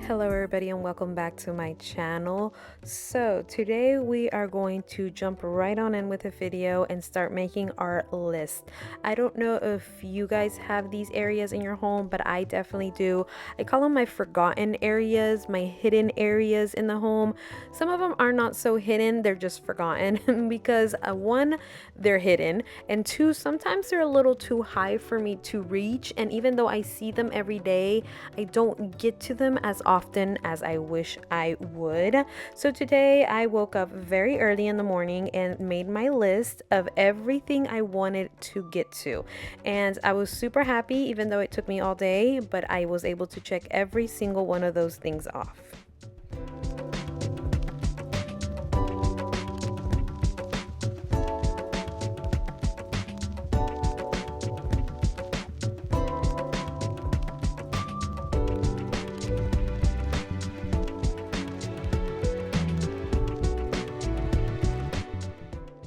Hello everybody and welcome back to my channel. So today we are going to jump right on in with a video and start making our list. I don't know if you guys have these areas in your home, but I definitely do. I call them my forgotten areas, my hidden areas in the home. Some of them are not so hidden, they're just forgotten because one, they're hidden, and two, sometimes they're a little too high for me to reach, and even though I see them every day, I don't get to them as often as I wish I would. So today I woke up very early in the morning and made my list of everything I wanted to get to. And I was super happy, even though it took me all day, but I was able to check every single one of those things off.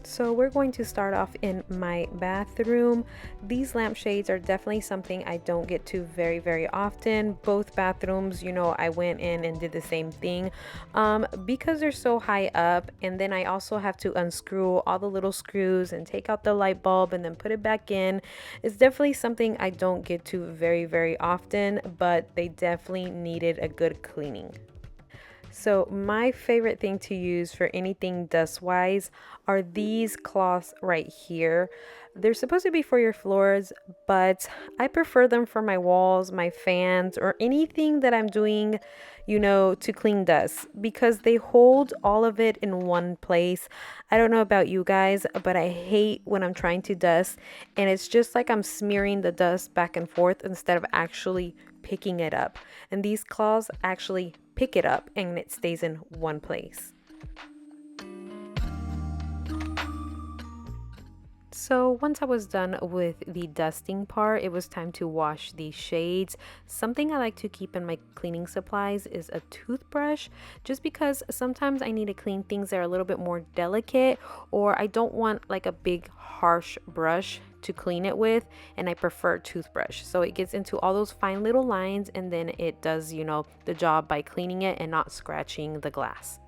So we're going to start off in my bathroom. These lampshades are definitely something I don't get to very often. Both bathrooms, you know, I went in and did the same thing because they're so high up, and then I also have to unscrew all the little screws and take out the light bulb and then put it back in. It's definitely something I don't get to very often, but they definitely needed a good cleaning. So my favorite thing to use for anything dust wise are these cloths right here. They're supposed to be for your floors, but I prefer them for my walls, my fans, or anything that I'm doing, you know, to clean dust, because they hold all of it in one place. I don't know about you guys, but I hate when I'm trying to dust and it's just like I'm smearing the dust back and forth instead of actually picking it up. And these claws actually pick it up and it stays in one place. So once I was done with the dusting part, it was time to wash these shades. Something I like to keep in my cleaning supplies is a toothbrush, just because sometimes I need to clean things that are a little bit more delicate, or I don't want like a big harsh brush to clean it with, and I prefer toothbrush. So it gets into all those fine little lines and then it does, you know, the job by cleaning it and not scratching the glass.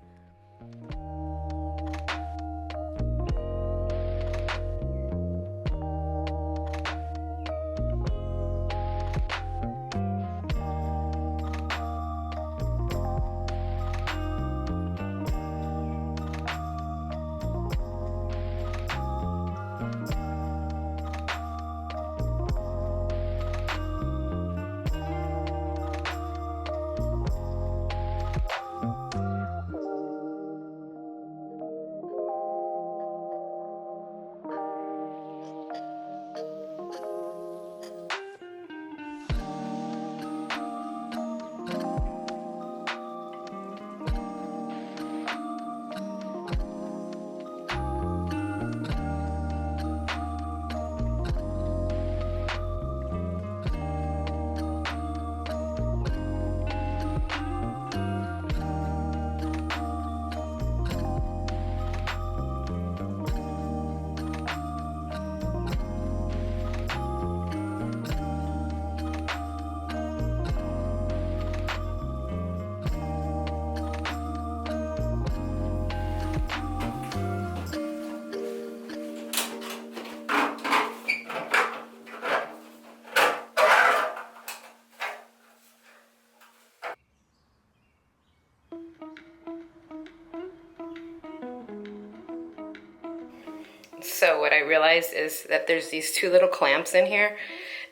So what I realized is that there's these two little clamps in here,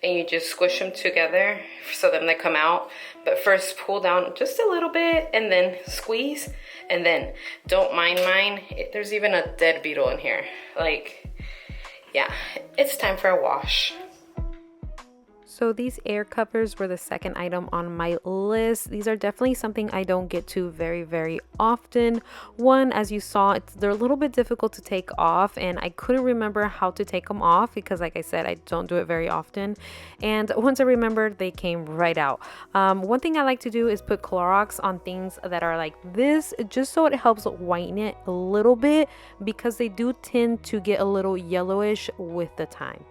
and you just squish them together so then they come out. But first pull down just a little bit and then squeeze, and then don't mind mine. There's even a dead beetle in here. Like, yeah, it's time for a wash. So these air covers were the second item on my list. These are definitely something I don't get to very often. One, as you saw, they're a little bit difficult to take off, and I couldn't remember how to take them off because, like I said, I don't do it very often. And once I remembered, they came right out. One thing I like to do is put Clorox on things that are like this, just so it helps whiten it a little bit, because they do tend to get a little yellowish with the time.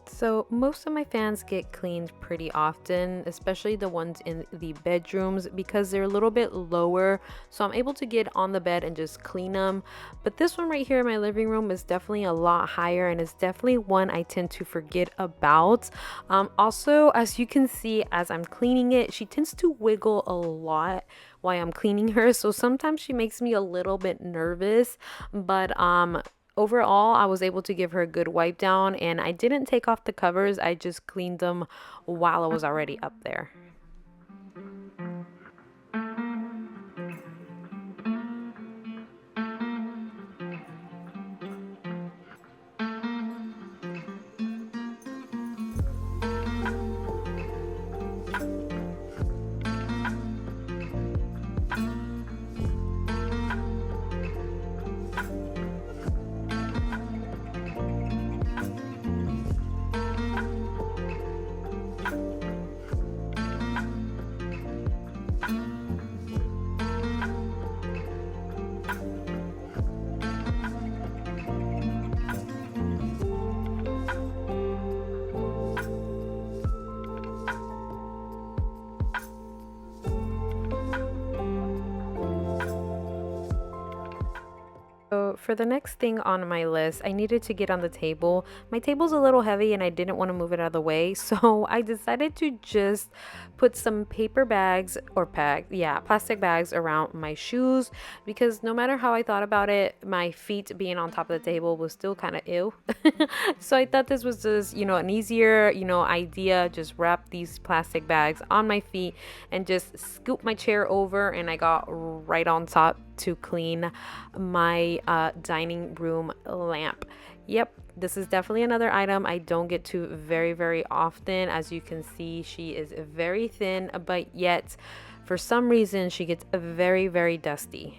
So most of my fans get cleaned pretty often, especially the ones in the bedrooms, because they're a little bit lower, so I'm able to get on the bed and just clean them. But this one right here in my living room is definitely a lot higher, and it's definitely one I tend to forget about. Also, as you can see, as I'm cleaning it, she tends to wiggle a lot while I'm cleaning her, so sometimes she makes me a little bit nervous. But overall, I was able to give her a good wipe down, and I didn't take off the covers. I just cleaned them while I was already up there. So for the next thing on my list, I needed to get on the table. My table's a little heavy and I didn't want to move it out of the way, so I decided to just put some paper bags or plastic bags around my shoes, because no matter how I thought about it, my feet being on top of the table was still kind of ew. So I thought this was just, an easier, idea. Just wrap these plastic bags on my feet and just scoop my chair over, and I got right on top to clean my dining room lamp. Yep, this is definitely another item I don't get to very often. As you can see, she is very thin, but yet for some reason she gets very dusty.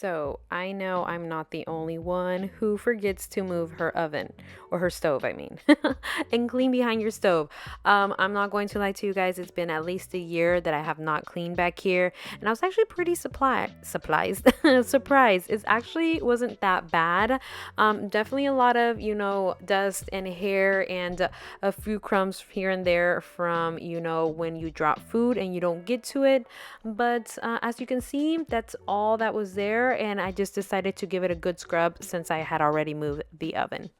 So, I know I'm not the only one who forgets to move her oven, or her stove, I mean, and clean behind your stove. I'm not going to lie to you guys, it's been at least a year that I have not cleaned back here, and I was actually pretty surprised. It actually wasn't that bad. Definitely a lot of, dust and hair and a few crumbs here and there from, when you drop food and you don't get to it. But as you can see, that's all that was there, and I just decided to give it a good scrub since I had already moved the oven.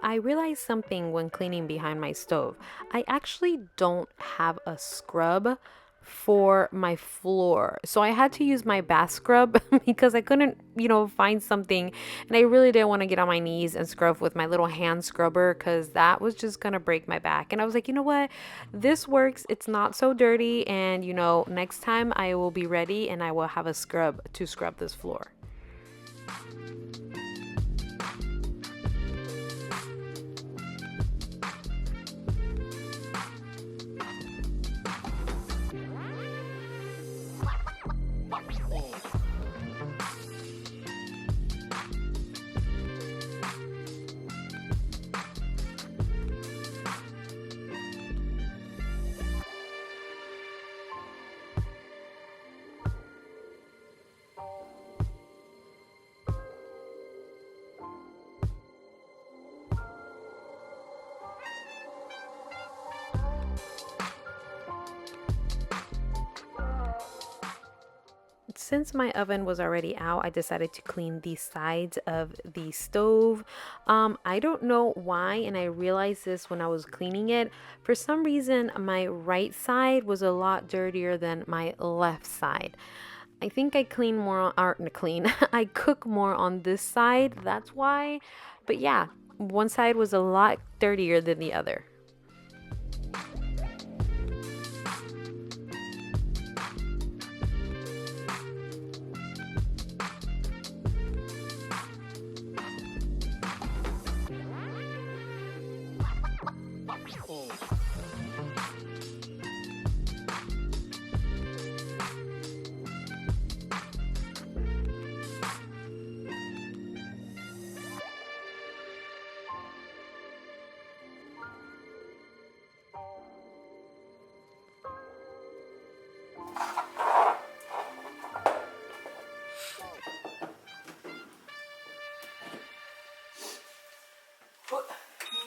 I realized something when cleaning behind my stove. I actually don't have a scrub for my floor. So I had to use my bath scrub because I couldn't, find something. And I really didn't want to get on my knees and scrub with my little hand scrubber because that was just going to break my back. And I was like, you know what? This works. It's not so dirty. And, next time I will be ready and I will have a scrub to scrub this floor. Since my oven was already out, I decided to clean the sides of the stove. I don't know why, and I realized this when I was cleaning it. For some reason, my right side was a lot dirtier than my left side. I think I clean more on, or clean, I cook more on this side, that's why. But yeah, one side was a lot dirtier than the other.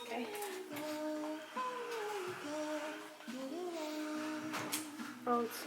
Okay. Oh, it's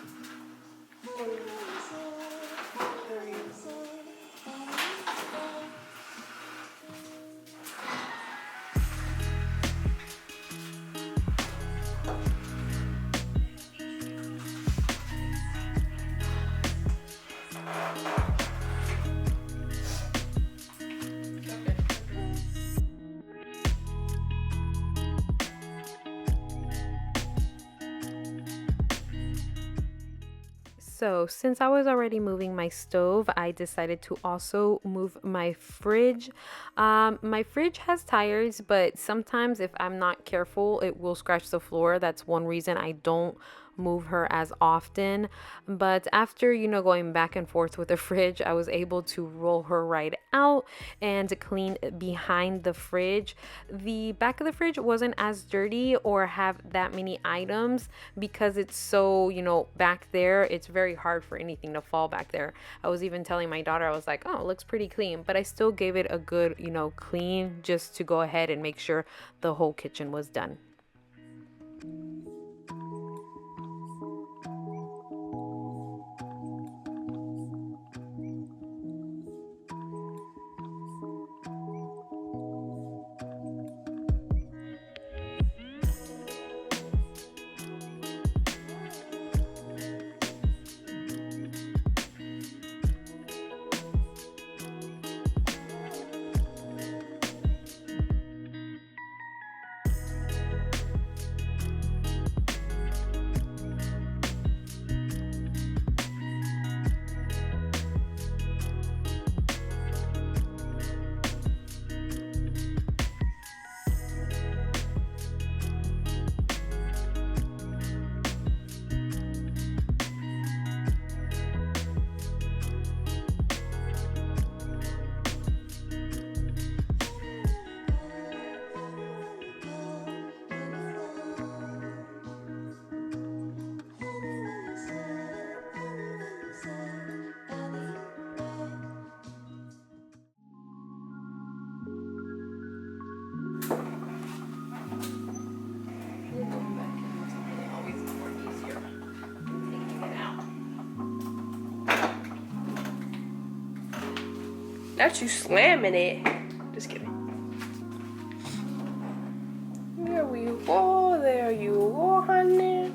So, since I was already moving my stove, I decided to also move my fridge. My fridge has tires, but sometimes if I'm not careful, it will scratch the floor. That's one reason I don't move her as often. But after, going back and forth with the fridge, I was able to roll her right out and clean behind the fridge. The back of the fridge wasn't as dirty or have that many items because it's so, back there. It's very hard for anything to fall back there. I was even telling my daughter, I was like, oh, it looks pretty clean, but I still gave it a good, clean just to go ahead and make sure the whole kitchen was done. Not you slamming it. Just kidding. There you go. There you go, honey.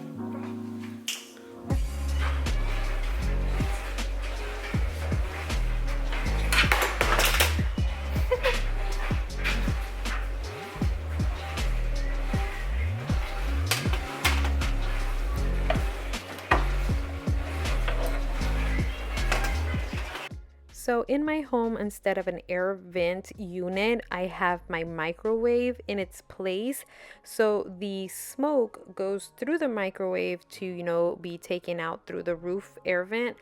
So in my home, instead of an air vent unit, I have my microwave in its place. So the smoke goes through the microwave to, be taken out through the roof air vent.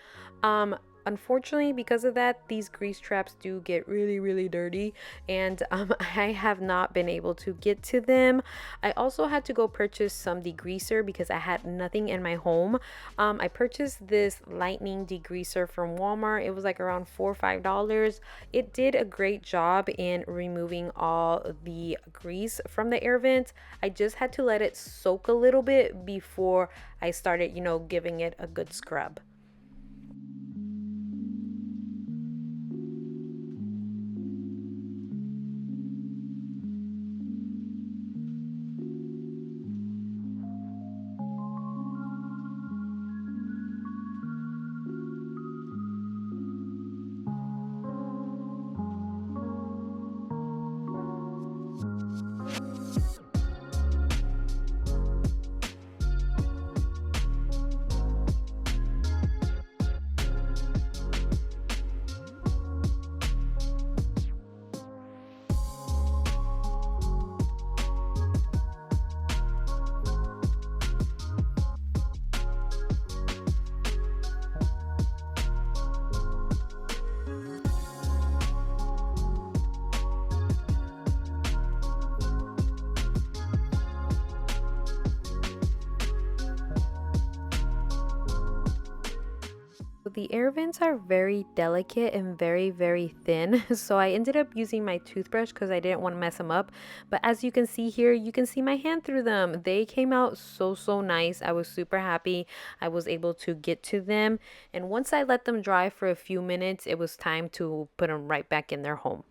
Unfortunately, because of that, these grease traps do get really, really dirty, and I have not been able to get to them. I also had to go purchase some degreaser because I had nothing in my home. I purchased this lightning degreaser from Walmart. It was like around $4 or $5. It did a great job in removing all the grease from the air vent. I just had to let it soak a little bit before I started, giving it a good scrub. The air vents are very delicate and very, very thin. So I ended up using my toothbrush because I didn't want to mess them up. But as you can see here, you can see my hand through them. They came out so, so nice. I was super happy I was able to get to them. And once I let them dry for a few minutes, it was time to put them right back in their home.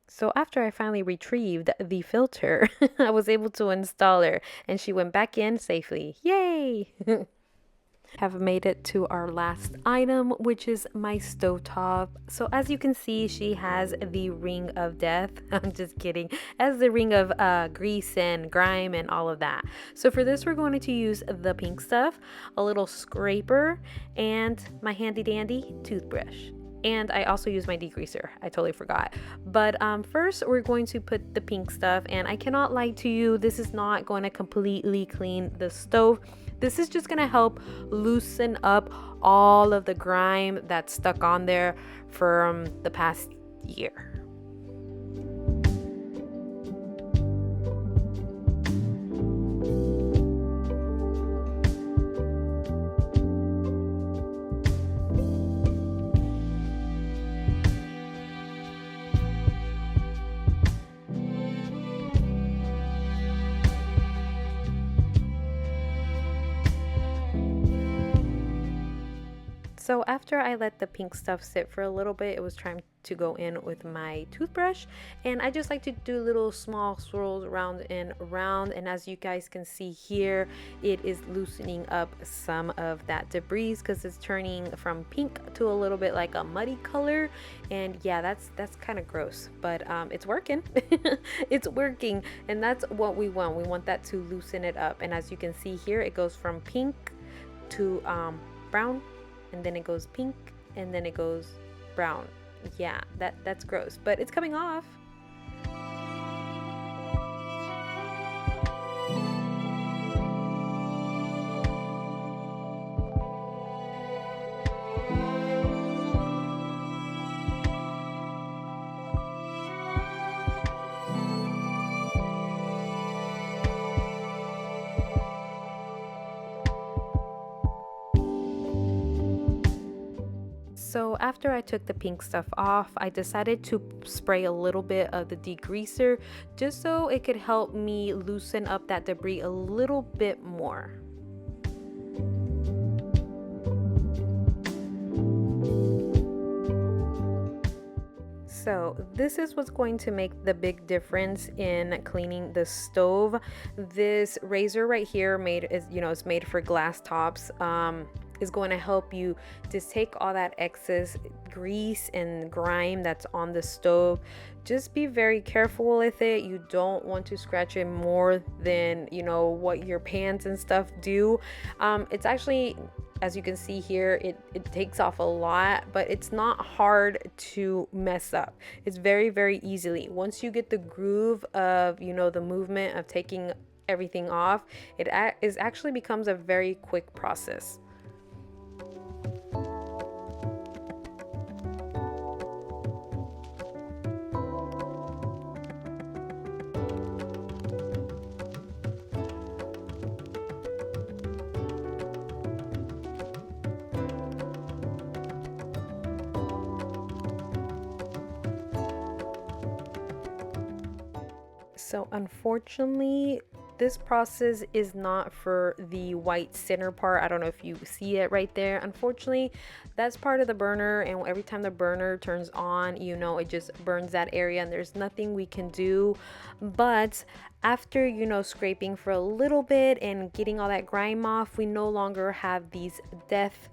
So after I finally retrieved the filter, I was able to install her and she went back in safely. Yay! Have made it to our last item, which is my stovetop. So as you can see, she has the ring of death. I'm just kidding. As the ring of grease and grime and all of that. So for this, we're going to use the pink stuff, a little scraper, and my handy dandy toothbrush. And I also use my degreaser. I totally forgot. But first, we're going to put the pink stuff. And I cannot lie to you, this is not going to completely clean the stove. This is just going to help loosen up all of the grime that's stuck on there from the past year. So after I let the pink stuff sit for a little bit, it was time to go in with my toothbrush, and I just like to do little small swirls around and around, and as you guys can see here, it is loosening up some of that debris because it's turning from pink to a little bit like a muddy color. And yeah, that's kind of gross, but it's working. It's working, and that's what we want. We want that to loosen it up. And as you can see here, it goes from pink to brown, and then it goes pink, and then it goes brown. Yeah, that's gross, but it's coming off. So after I took the pink stuff off, I decided to spray a little bit of the degreaser just so it could help me loosen up that debris a little bit more. So this is what's going to make the big difference in cleaning the stove. This razor right here it's made for glass tops. Is going to help you just take all that excess grease and grime that's on the stove. Just be very careful with it. You don't want to scratch it more than what your pans and stuff do. It's actually, as you can see here, it takes off a lot, but it's not hard to mess up. It's very, very easily. Once you get the groove of, the movement of taking everything off, it actually becomes a very quick process. So unfortunately, this process is not for the white center part. I don't know if you see it right there. Unfortunately, that's part of the burner, and every time the burner turns on, it just burns that area and there's nothing we can do. But after, scraping for a little bit and getting all that grime off, we no longer have these death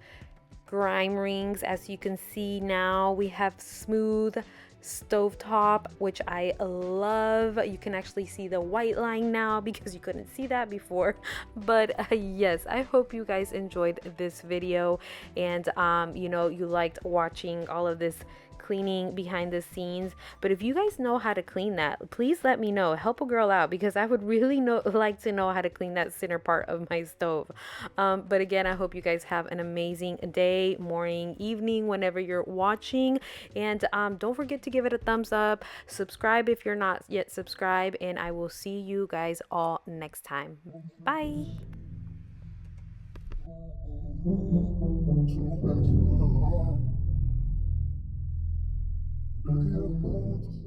grime rings. As you can see now, we have smooth stovetop, which I love. You can actually see the white line now because you couldn't see that before. But yes, I hope you guys enjoyed this video, and you liked watching all of this cleaning behind the scenes. But if you guys know how to clean that, please let me know. Help a girl out, because I would really like to know how to clean that center part of my stove. But again, I hope you guys have an amazing day, morning, evening, whenever you're watching. And don't forget to give it a thumbs up, subscribe if you're not yet subscribed, and I will see you guys all next time. Bye. Yeah,